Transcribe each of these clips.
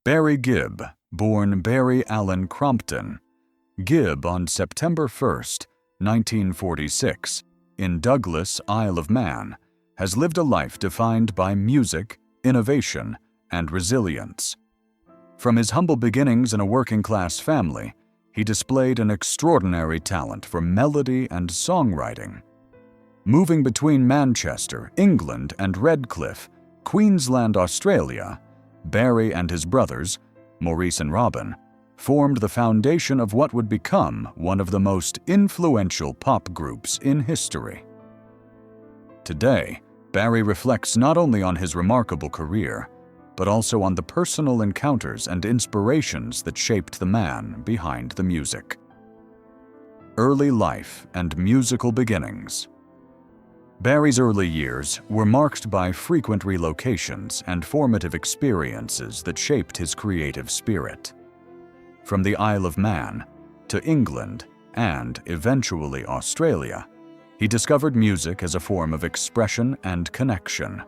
Barry Gibb, born Barry Allen Crompton. Gibb on September 1, 1946, in Douglas, Isle of Man, has lived a life defined by music, innovation, and resilience. From his humble beginnings in a working-class family, he displayed an extraordinary talent for melody and songwriting. Moving between Manchester, England, and Redcliffe, Queensland, Australia, Barry and his brothers, Maurice and Robin, formed the foundation of what would become one of the most influential pop groups in history. Today, Barry reflects not only on his remarkable career, but also on the personal encounters and inspirations that shaped the man behind the music. Early life and musical beginnings. Barry's early years were marked by frequent relocations and formative experiences that shaped his creative spirit. From the Isle of Man to England and, eventually, Australia, he discovered music as a form of expression and connection.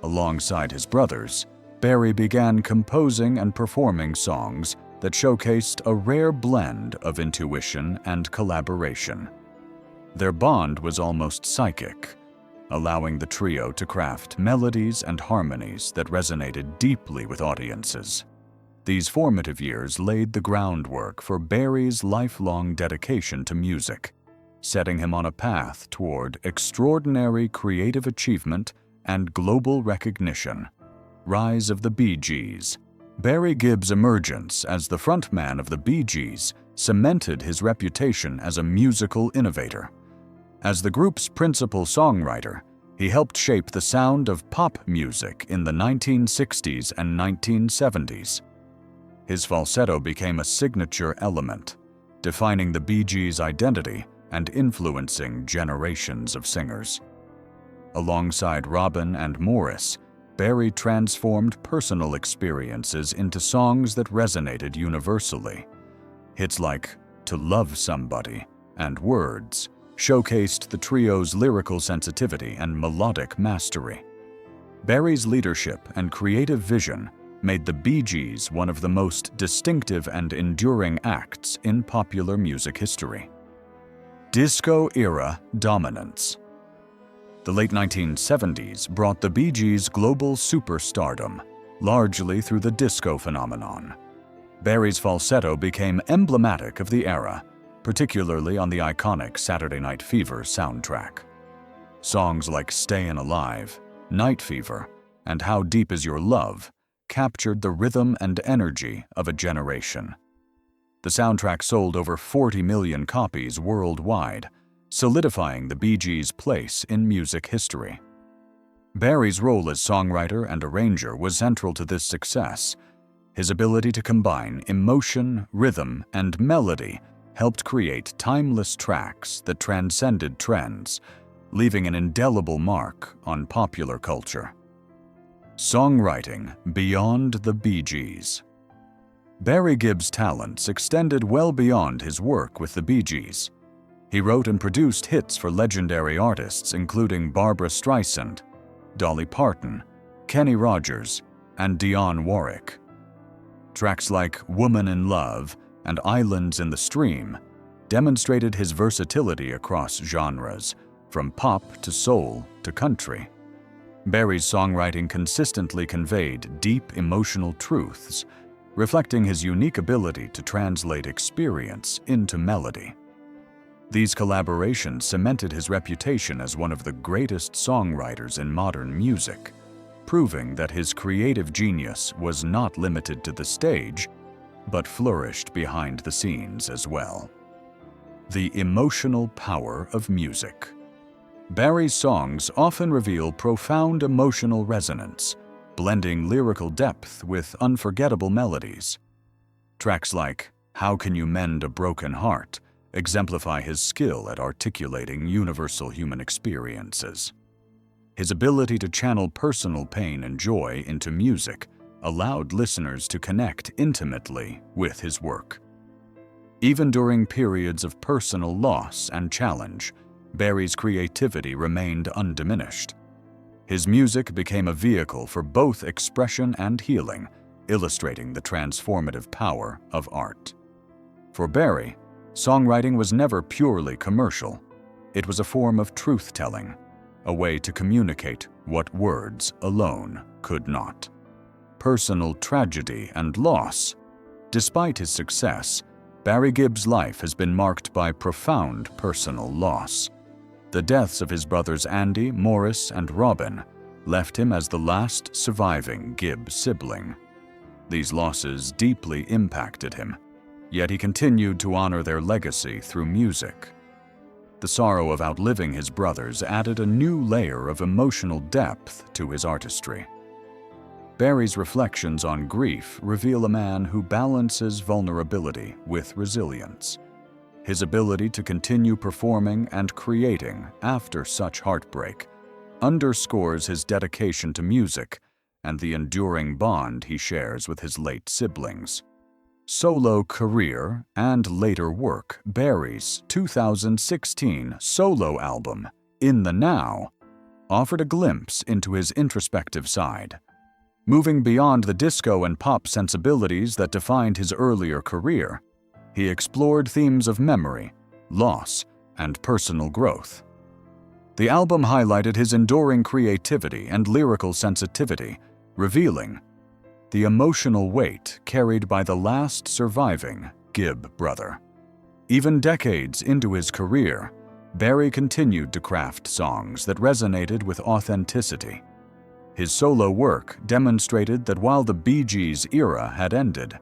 Alongside his brothers, Barry began composing and performing songs that showcased a rare blend of intuition and collaboration. Their bond was almost psychic, allowing the trio to craft melodies and harmonies that resonated deeply with audiences. These formative years laid the groundwork for Barry's lifelong dedication to music, setting him on a path toward extraordinary creative achievement and global recognition. Rise of the Bee Gees. Barry Gibb's emergence as the frontman of the Bee Gees cemented his reputation as a musical innovator. As the group's principal songwriter, he helped shape the sound of pop music in the 1960s and 1970s. His falsetto became a signature element, defining the Bee Gees' identity and influencing generations of singers. Alongside Robin and Maurice, Barry transformed personal experiences into songs that resonated universally. Hits like "To Love Somebody" and "Words" showcased the trio's lyrical sensitivity and melodic mastery. Barry's leadership and creative vision made the Bee Gees one of the most distinctive and enduring acts in popular music history. Disco-era dominance. The late 1970s brought the Bee Gees global superstardom, largely through the disco phenomenon. Barry's falsetto became emblematic of the era, particularly on the iconic Saturday Night Fever soundtrack. Songs like "Stayin' Alive," "Night Fever," and "How Deep Is Your Love" captured the rhythm and energy of a generation. The soundtrack sold over 40 million copies worldwide, solidifying the Bee Gees' place in music history. Barry's role as songwriter and arranger was central to this success. His ability to combine emotion, rhythm, and melody helped create timeless tracks that transcended trends, leaving an indelible mark on popular culture. Songwriting beyond the Bee Gees. Barry Gibb's talents extended well beyond his work with the Bee Gees. He wrote and produced hits for legendary artists including Barbra Streisand, Dolly Parton, Kenny Rogers, and Dionne Warwick. Tracks like "Woman in Love" and "Islands in the Stream" demonstrated his versatility across genres, from pop to soul to country. Barry's songwriting consistently conveyed deep emotional truths, reflecting his unique ability to translate experience into melody. These collaborations cemented his reputation as one of the greatest songwriters in modern music, proving that his creative genius was not limited to the stage, but flourished behind the scenes as well. The emotional power of music. Barry's songs often reveal profound emotional resonance, blending lyrical depth with unforgettable melodies. Tracks like "How Can You Mend a Broken Heart" exemplify his skill at articulating universal human experiences. His ability to channel personal pain and joy into music allowed listeners to connect intimately with his work. Even during periods of personal loss and challenge, Barry's creativity remained undiminished. His music became a vehicle for both expression and healing, illustrating the transformative power of art. For Barry, songwriting was never purely commercial. It was a form of truth-telling, a way to communicate what words alone could not. Personal tragedy and loss. Despite his success, Barry Gibb's life has been marked by profound personal loss. The deaths of his brothers Andy, Morris, and Robin left him as the last surviving Gibb sibling. These losses deeply impacted him, yet he continued to honor their legacy through music. The sorrow of outliving his brothers added a new layer of emotional depth to his artistry. Barry's reflections on grief reveal a man who balances vulnerability with resilience. His ability to continue performing and creating after such heartbreak underscores his dedication to music and the enduring bond he shares with his late siblings. Solo career and later work. Barry's 2016 solo album, In the Now, offered a glimpse into his introspective side. Moving beyond the disco and pop sensibilities that defined his earlier career, he explored themes of memory, loss, and personal growth. The album highlighted his enduring creativity and lyrical sensitivity, revealing the emotional weight carried by the last surviving Gibb brother. Even decades into his career, Barry continued to craft songs that resonated with authenticity. His solo work demonstrated that while the Bee Gees' era had ended,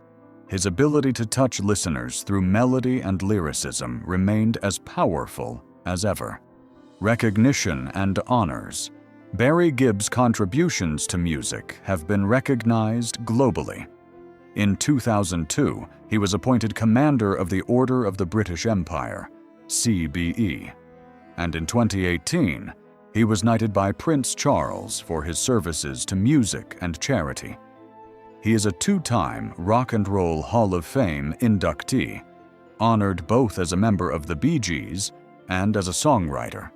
his ability to touch listeners through melody and lyricism remained as powerful as ever. Recognition and honors. Barry Gibb's contributions to music have been recognized globally. In 2002, he was appointed Commander of the Order of the British Empire, CBE, and in 2018, he was knighted by Prince Charles for his services to music and charity. He is a two-time Rock and Roll Hall of Fame inductee, honored both as a member of the Bee Gees and as a songwriter.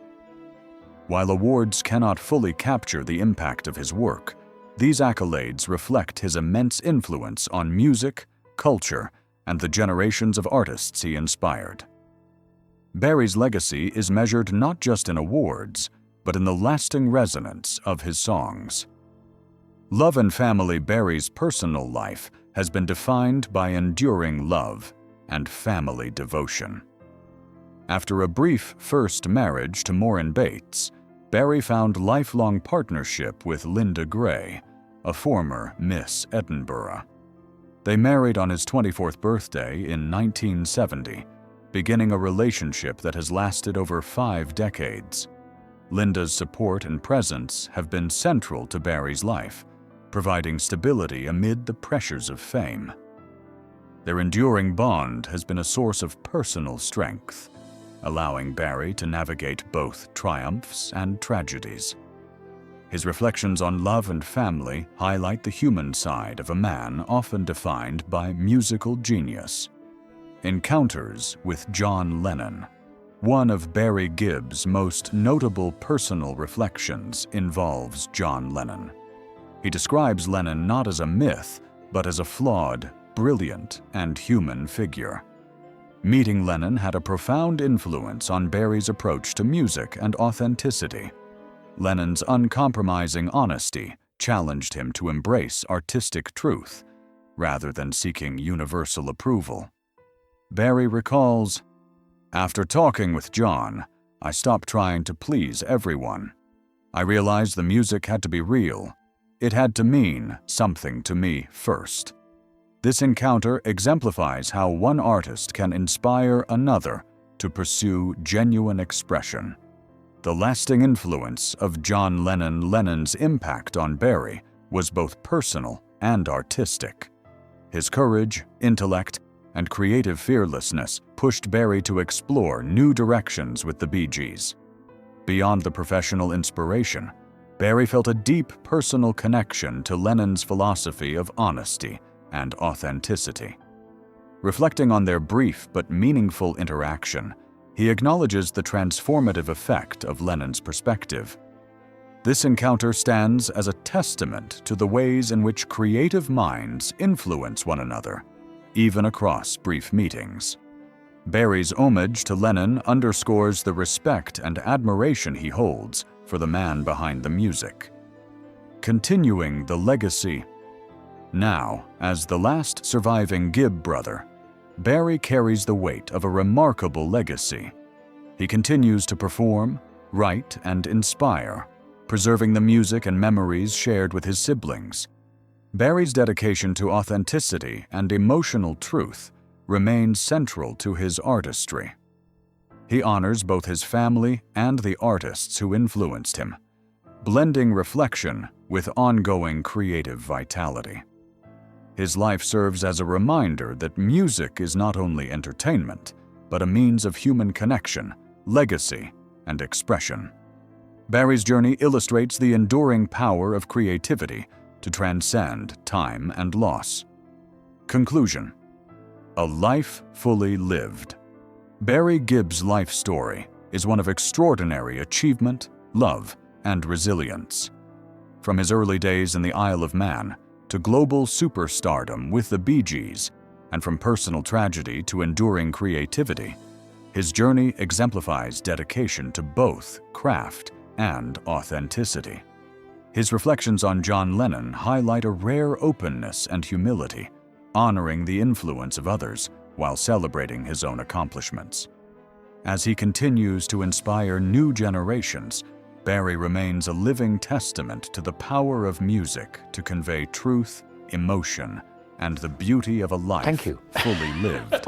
While awards cannot fully capture the impact of his work, these accolades reflect his immense influence on music, culture, and the generations of artists he inspired. Barry's legacy is measured not just in awards, but in the lasting resonance of his songs. Love and family. Barry's personal life has been defined by enduring love and family devotion. After a brief first marriage to Maureen Bates, Barry found lifelong partnership with Linda Gray, a former Miss Edinburgh. They married on his 24th birthday in 1970, beginning a relationship that has lasted over 5 decades. Linda's support and presence have been central to Barry's life, providing stability amid the pressures of fame. Their enduring bond has been a source of personal strength, allowing Barry to navigate both triumphs and tragedies. His reflections on love and family highlight the human side of a man often defined by musical genius. Encounters with John Lennon. One of Barry Gibb's most notable personal reflections involves John Lennon. He describes Lennon not as a myth, but as a flawed, brilliant, and human figure. Meeting Lennon had a profound influence on Barry's approach to music and authenticity. Lennon's uncompromising honesty challenged him to embrace artistic truth, rather than seeking universal approval. Barry recalls, "After talking with John, I stopped trying to please everyone. I realized the music had to be real. It had to mean something to me first." This encounter exemplifies how one artist can inspire another to pursue genuine expression. The lasting influence of John Lennon. Lennon's impact on Barry was both personal and artistic. His courage, intellect, and creative fearlessness pushed Barry to explore new directions with the Bee Gees. Beyond the professional inspiration, Barry felt a deep personal connection to Lennon's philosophy of honesty and authenticity. Reflecting on their brief but meaningful interaction, he acknowledges the transformative effect of Lennon's perspective. This encounter stands as a testament to the ways in which creative minds influence one another, even across brief meetings. Barry's homage to Lennon underscores the respect and admiration he holds for the man behind the music. Continuing the legacy. Now, as the last surviving Gibb brother, Barry carries the weight of a remarkable legacy. He continues to perform, write, and inspire, preserving the music and memories shared with his siblings. Barry's dedication to authenticity and emotional truth remains central to his artistry. He honors both his family and the artists who influenced him, blending reflection with ongoing creative vitality. His life serves as a reminder that music is not only entertainment, but a means of human connection, legacy, and expression. Barry's journey illustrates the enduring power of creativity to transcend time and loss. Conclusion. A life fully lived. Barry Gibb's life story is one of extraordinary achievement, love, and resilience. From his early days in the Isle of Man to global superstardom with the Bee Gees, and from personal tragedy to enduring creativity, his journey exemplifies dedication to both craft and authenticity. His reflections on John Lennon highlight a rare openness and humility, honoring the influence of others while celebrating his own accomplishments. As he continues to inspire new generations, Barry remains a living testament to the power of music to convey truth, emotion, and the beauty of a life fully lived.